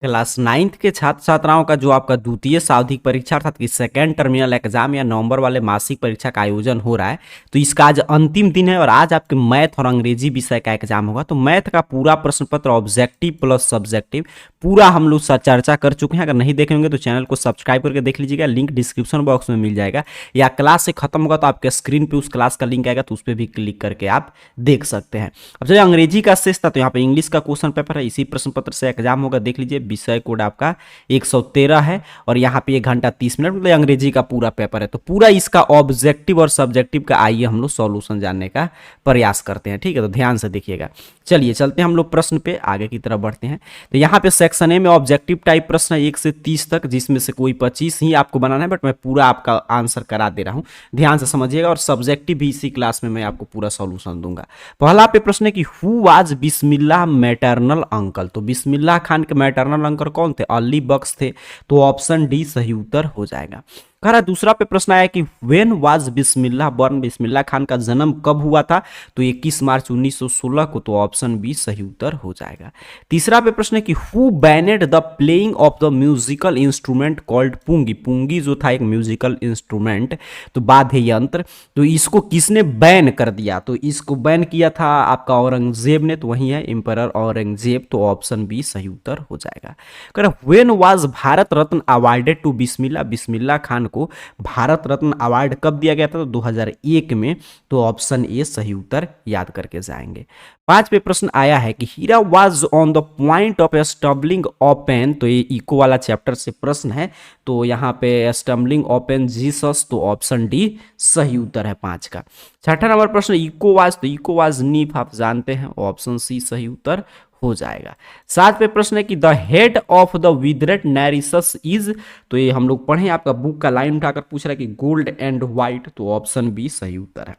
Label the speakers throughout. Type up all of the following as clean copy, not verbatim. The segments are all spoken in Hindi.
Speaker 1: क्लास 9th के छात्र छात्राओं का जो आपका द्वितीय सावधिक परीक्षा अर्थात कि सेकेंड टर्मिनल एग्जाम या नवंबर वाले मासिक परीक्षा का आयोजन हो रहा है। तो इसका आज अंतिम दिन है और आज आपके मैथ और अंग्रेजी विषय का एग्जाम होगा। तो मैथ का पूरा प्रश्न पत्र ऑब्जेक्टिव प्लस सब्जेक्टिव पूरा हम लोग चर्चा कर चुके हैं। अगर नहीं देखे होंगे तो चैनल को सब्सक्राइब करके देख लीजिएगा, लिंक डिस्क्रिप्शन बॉक्स में मिल जाएगा, या क्लास से खत्म होगा तो आपके स्क्रीन पे उस क्लास का लिंक आएगा तो उस पर भी क्लिक करके आप देख सकते हैं। अब चलिए अंग्रेजी का शेष था, तो यहाँ पे इंग्लिश का क्वेश्चन पेपर है, इसी प्रश्न पत्र से एग्जाम होगा, देख लीजिए। विषय कोड आपका 113 है और यहाँ पे 1 घंटा 30 मिनट मतलब अंग्रेजी का पूरा पेपर है। तो पूरा इसका ऑब्जेक्टिव और सब्जेक्टिव का आइए हम लोग सॉल्यूशन जानने का प्रयास करते हैं, ठीक है। तो ध्यान से देखिएगा। चलिए चलते हैं हम लोग प्रश्न पे, आगे की तरफ बढ़ते हैं। तो यहाँ पे सेक्शन ए में ऑब्जेक्टिव टाइप प्रश्न है 1 से 30 तक, जिसमें से कोई 25 ही आपको बनाना है, बट मैं पूरा आपका आंसर करा दे रहा हूँ, ध्यान से समझिएगा। और सब्जेक्टिव भी इसी क्लास में मैं आपको पूरा सॉल्यूशन दूंगा। पहला पे प्रश्न है कि who was Bismillah maternal uncle. तो बिस्मिल्लाह खान के मैटरनल अंकल कौन थे? अली बख्श थे। तो ऑप्शन डी सही उत्तर हो जाएगा। कह रहा दूसरा पे प्रश्न आया कि when was Bismillah born. Bismillah Khan का जन्म कब हुआ था? तो 21 मार्च 1916 को। तो ऑप्शन बी सही उत्तर हो जाएगा। तीसरा पे प्रश्न है कि who banned the playing of the musical instrument called pungi. पुंगी जो था एक म्यूजिकल इंस्ट्रूमेंट, तो वाद्य यंत्र, तो इसको किसने बैन कर दिया? तो इसको बैन किया था आपका औरंगजेब ने। तो वही है एम्परर औरंगजेब। तो ऑप्शन बी सही उत्तर हो जाएगा। कह रहा when was Bharat Ratna awarded to Bismillah. Bismillah Khan को भारत रत्न अवार्ड कब दिया गया था? तो 2001 में। तो ऑप्शन ए सही उत्तर याद करके जाएंगे। 5 पे प्रश्न आया है कि Hira was on the point of stumbling open. तो ये इको वाला चैप्टर से प्रश्न है। तो यहाँ पे स्टम्बलिंग ओपन जीसस। तो ऑप्शन डी सही उत्तर है 5 का। छठा नंबर प्रश्न इको वाज। तो इको वाज नीफ आप जानते हैं, ऑप्शन सी सही उत्तर हो जाएगा। 7 पे प्रश्न है कि the head of the withered narcissus is. तो ये हम लोग पढ़े, आपका बुक का लाइन उठाकर पूछ रहा है कि गोल्ड एंड व्हाइट। तो ऑप्शन बी सही उत्तर है।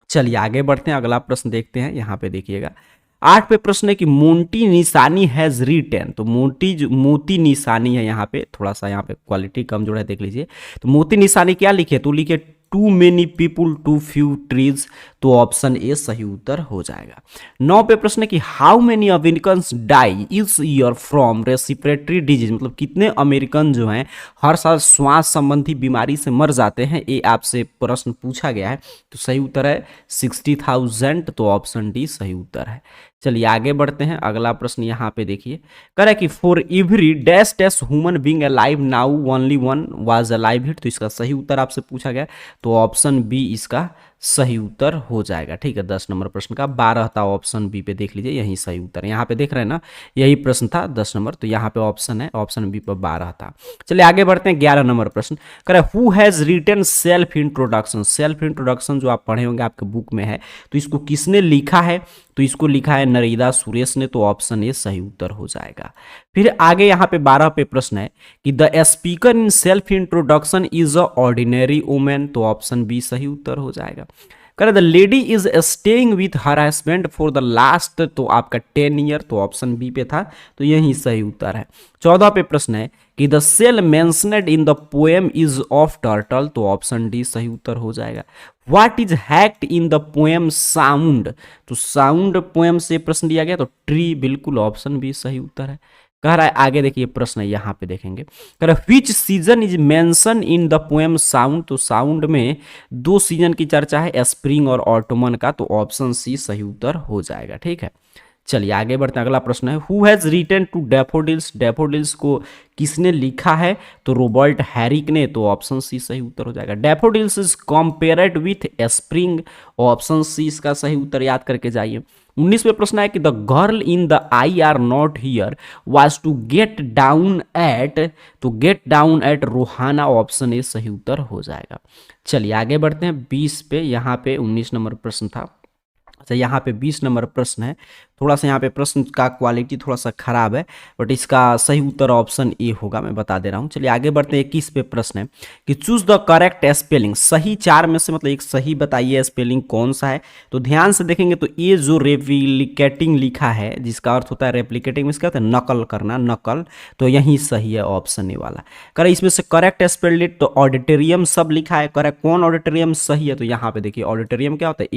Speaker 1: चलिए आगे बढ़ते हैं, अगला प्रश्न देखते हैं। यहाँ पे देखिएगा 8 पे प्रश्न है कि मोंटी निशानी हैज रिटेन। तो मोती निशानी है, यहाँ पे थोड़ा सा यहाँ पे क्वालिटी कमजोर है, देख लीजिए। तो मोती निशानी क्या लिखे? तो लिखे too many people too few trees. तो ऑप्शन ए सही उत्तर हो जाएगा। 9 पे प्रश्न है कि हाउ मेनी अमेरिकन्स डाई इस ईयर फ्रॉम रेस्पिरेटरी डिजीज। मतलब कितने अमेरिकन जो हैं हर साल श्वास संबंधी बीमारी से मर जाते हैं, ये आपसे प्रश्न पूछा गया है। तो सही उत्तर है 60,000। तो ऑप्शन डी सही उत्तर है। चलिए आगे बढ़ते हैं, अगला प्रश्न यहाँ पे देखिए। कह रहा है कि for every dash dash human being alive now only one was alive hit. तो इसका सही उत्तर आपसे पूछा गया। तो ऑप्शन बी इसका सही उत्तर हो जाएगा, ठीक है। 10 नंबर प्रश्न का 12 था, ऑप्शन बी पे देख लीजिए, यही सही उत्तर है। यहाँ पे देख रहे हैं ना, यही प्रश्न था 10 नंबर। तो यहाँ पे ऑप्शन है, ऑप्शन बी पर 12 था। चलिए आगे बढ़ते हैं, 11 नंबर प्रश्न। कह रहा है who has written self introduction. Self introduction जो आप पढ़े होंगे आपके बुक में है, तो इसको किसने लिखा है? तो इसको लिखा है नरीदा सुरेश ने। तो ऑप्शन ए सही उत्तर हो जाएगा। फिर आगे यहाँ पे 12 पे प्रश्न है कि the speaker in self introduction is a ordinary women. तो ऑप्शन बी सही उत्तर हो जाएगा। कह the lady is staying with her husband for the last. तो आपका 10 ईयर। तो ऑप्शन बी पे था, तो यही सही उत्तर है। 14 पे प्रश्न है कि the cell mentioned in the poem is of turtle. तो ऑप्शन डी सही उत्तर हो जाएगा। What is hacked in the poem sound. तो साउंड पोएम से प्रश्न दिया गया, तो ट्री, बिल्कुल ऑप्शन बी सही उत्तर है। कह रहा है आगे देखिए प्रश्न यहाँ पे देखेंगे। कह रहा है विच season is mention in the poem sound. तो साउंड में 2 सीजन की चर्चा है, स्प्रिंग और ऑटोमन का। तो ऑप्शन सी सही उत्तर हो जाएगा, ठीक है। चलिए आगे बढ़ते हैं, अगला प्रश्न है who has written to daffodils. Daffodils को किसने लिखा है? तो रॉबर्ट हैरिक ने। तो ऑप्शन सी सही उत्तर हो जाएगा। Daffodils is compared with spring. Option C इसका सही उत्तर याद करके जाइए। 19 में प्रश्न है कि the girl in the I are not here was to get down at. तो get down at Rohana. Option A सही उत्तर हो जाएगा। चलिए आगे बढ़ते हैं 20 पे। यहाँ पे 19 नंबर प्रश्न था। अच्छा यहाँ पे 20 नंबर प्रश्न है। थोड़ा सा यहाँ पे प्रश्न का क्वालिटी थोड़ा सा खराब है, बट इसका सही उत्तर ऑप्शन ए होगा, मैं बता दे रहा हूँ। चलिए आगे बढ़ते हैं। 21 पे प्रश्न है कि चूज द करेक्ट स्पेलिंग। सही 4 में से मतलब एक सही बताइए स्पेलिंग कौन सा है। तो ध्यान से देखेंगे तो ये जो रेप्लिकेटिंग लिखा है, जिसका अर्थ होता है रेप्लिकेटिंग में, इसका अर्थ है नकल करना, नकल। तो यही सही है, ऑप्शन ए वाला। करे इसमें से करेक्ट स्पेल्ड इट। तो ऑडिटोरियम सब लिखा है, करेक्ट कौन ऑडिटोरियम सही है? तो यहाँ पे देखिए ऑडिटोरियम क्या होता है?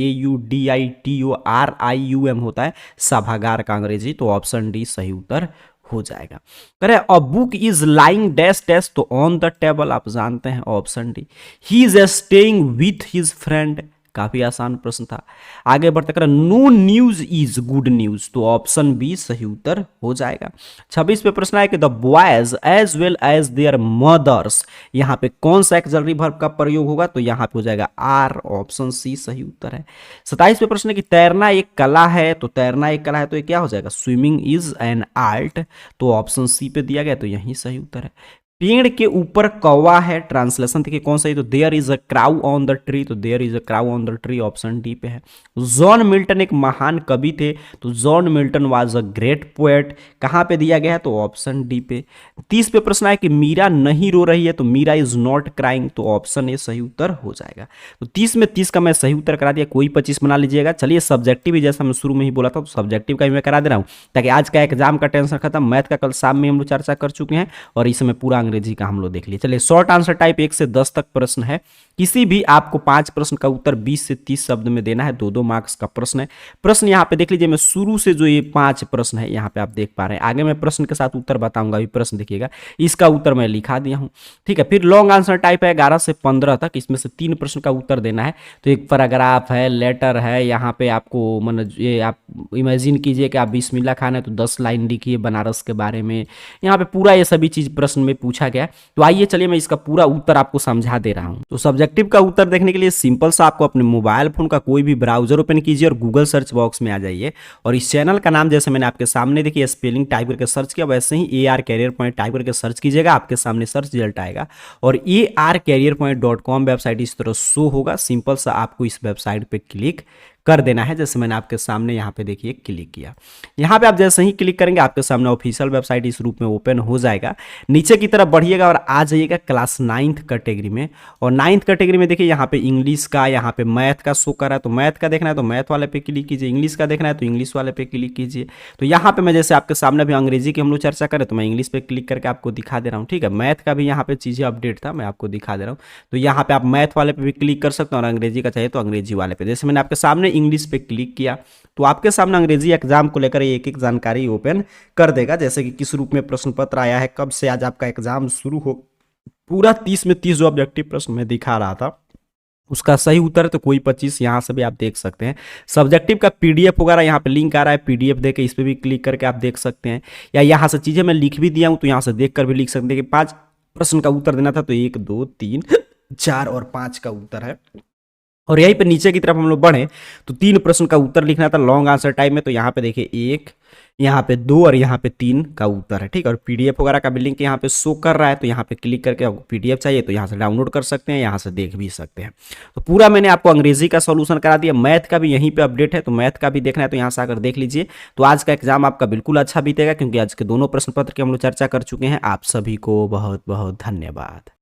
Speaker 1: AUDITORIUM होता है, सभागार का अंग्रेजी। तो ऑप्शन डी सही उत्तर हो जाएगा। करे a book is lying dash dash, तो ऑन द टेबल आप जानते हैं option D. He is staying with his friend, काफी आसान प्रश्न था। आगे बढ़ते कर no news is good news, तो ऑप्शन बी सही उत्तर हो जाएगा। 26 पे प्रश्न है कि the boys as well as their mothers, यहाँ पे कौन सा एक्सलरी वर्ब का प्रयोग होगा, तो यहाँ पे हो जाएगा आर, ऑप्शन सी सही उत्तर है। 27 पे प्रश्न है कि तैरना एक कला है, तो तैरना एक कला है तो ये क्या हो जाएगा, स्विमिंग इज एन आर्ट, तो ऑप्शन सी पे दिया गया, तो यही सही उत्तर है। पेड़ के ऊपर कौवा है, ट्रांसलेशन देखिए कौन सा है, तो there is a crow on the tree, तो there is a crow on the tree, option D पे है। जॉन मिल्टन एक महान कवि थे, तो John Milton was a great poet, कहाँ पे दिया गया है, तो ऑप्शन डी पे। 30 पे प्रश्न है कि मीरा नहीं रो रही है, तो मीरा इज नॉट क्राइंग, तो ऑप्शन ए सही उत्तर हो जाएगा। तो 30 में 30 का मैं सही उत्तर करा दिया, कोई 25 बना लीजिएगा। चलिए सब्जेक्टिव भी जैसा मैं शुरू में ही बोला था, तो सब्जेक्टिव का भी मैं करा दे रहा हूँ, ताकि आज का एग्जाम का टेंशन खत्म। मैथ का कल शाम में हम लोग चर्चा कर चुके हैं और इस समय पूरा अंग्रेजी का हम लोग देख लिए। चलिए शॉर्ट आंसर टाइप 1 से 10 तक प्रश्न है, किसी भी आपको 5 प्रश्न का उत्तर 20 से 30 शब्द में देना है, 2-2 मार्क्स का प्रश्न है। प्रश्न यहाँ पे देख लीजिए, मैं शुरू से जो ये 5 प्रश्न है यहाँ पे आप देख पा रहे हैं, आगे मैं प्रश्न के साथ उत्तर बताऊंगा, अभी प्रश्न देखिएगा, इसका उत्तर मैं लिखा दिया हूँ, ठीक है। फिर लॉन्ग आंसर टाइप है 11 से 15 तक, इसमें से 3 प्रश्न का उत्तर देना है, तो एक पैराग्राफ है, लेटर है, यहाँ पे आपको मतलब ये आप इमेजिन कीजिए कि आप बिस्मिल्लाह खान है तो 10 लाइन लिखिए बनारस के बारे में, यहाँ पे पूरा ये सभी चीज प्रश्न में पूछा गया। तो आइए चलिए मैं इसका पूरा उत्तर आपको समझा दे रहा हूँ। तो सब्जेक्टिव का उत्तर देखने के लिए सिंपल सा आपको अपने मोबाइल फोन का कोई भी ब्राउजर ओपन कीजिए और गूगल सर्च बॉक्स में आ जाइए, और इस चैनल का नाम जैसे मैंने आपके सामने देखिए स्पेलिंग टाइप करके सर्च किया, वैसे ही AR कैरियर पॉइंट टाइप करके सर्च कीजिएगा, आपके सामने सर्च रिजल्ट आएगा और arcareerpoint.com वेबसाइट इस तरह शो होगा। सिंपल सा आपको इस वेबसाइट पे क्लिक कर देना है, जैसे मैंने आपके सामने यहाँ पे देखिए क्लिक किया। यहाँ पे आप जैसे ही क्लिक करेंगे आपके सामने ऑफिशियल वेबसाइट इस रूप में ओपन हो जाएगा। नीचे की तरफ बढ़िएगा और आ जाइएगा क्लास 9th कैटेगरी में, और 9th कैटेगरी में देखिए यहाँ पे इंग्लिश का, यहाँ पे मैथ का शो कर रहा है, तो मैथ का देखना है तो मैथ वाले पे क्लिक कीजिए, इंग्लिश का देखना है तो इंग्लिश वाले पे क्लिक कीजिए। तो यहाँ पे मैं जैसे आपके सामने भी अंग्रेजी की हम लोग चर्चा करें तो मैं इंग्लिश पे क्लिक करके आपको दिखा दे रहा हूँ, ठीक है। मैथ का भी यहाँ पे चीज़ें अपडेट था, मैं आपको दिखा दे रहा हूँ। तो यहाँ पे आप मैथ वाले पे भी क्लिक कर सकते हैं और अंग्रेजी का चाहिए तो अंग्रेजी वाले पे। जैसे मैंने आपके सामने इंग्लिश पे क्लिक किया तो आपके सामने अंग्रेजी एग्जाम को लेकर एक एक जानकारी ओपन कर देगा, जैसे कि किस रूप में प्रश्न पत्र आया है, कब से आज आपका एग्जाम शुरू हो, पूरा 30 में 30 जो ऑब्जेक्टिव प्रश्न में दिखा रहा था उसका सही उत्तर है, तो कोई 25 यहाँ से भी आप देख सकते हैं। सब्जेक्टिव का PDF वगैरह यहाँ पे लिंक आ रहा है, PDF देके इस पर भी क्लिक करके आप देख सकते हैं, या यहाँ से चीज़ें मैं लिख भी दिया हूँ तो यहाँ से देख कर भी लिख सकते हैं कि 5 प्रश्न का उत्तर देना था, तो 1 2 3 4 और 5 का उत्तर है। और यहीं पे नीचे की तरफ हम लोग बढ़े तो 3 प्रश्न का उत्तर लिखना था लॉन्ग आंसर टाइप में, तो यहाँ पे देखिए 1, यहाँ पे 2 और यहाँ पे 3 का उत्तर है, ठीक है। और PDF वगैरह का भी लिंक यहाँ पे शो कर रहा है, तो यहाँ पे क्लिक करके आपको PDF चाहिए तो यहाँ से डाउनलोड कर सकते हैं, यहाँ से देख भी सकते हैं। तो पूरा मैंने आपको अंग्रेजी का सोल्यूशन करा दिया, मैथ का भी यहीं पे अपडेट है, तो मैथ का भी देखना है तो यहाँ से आकर देख लीजिए। तो आज का एग्जाम आपका बिल्कुल अच्छा बीतेगा, क्योंकि आज के दोनों प्रश्न पत्र की हम लोग चर्चा कर चुके हैं। आप सभी को बहुत बहुत धन्यवाद।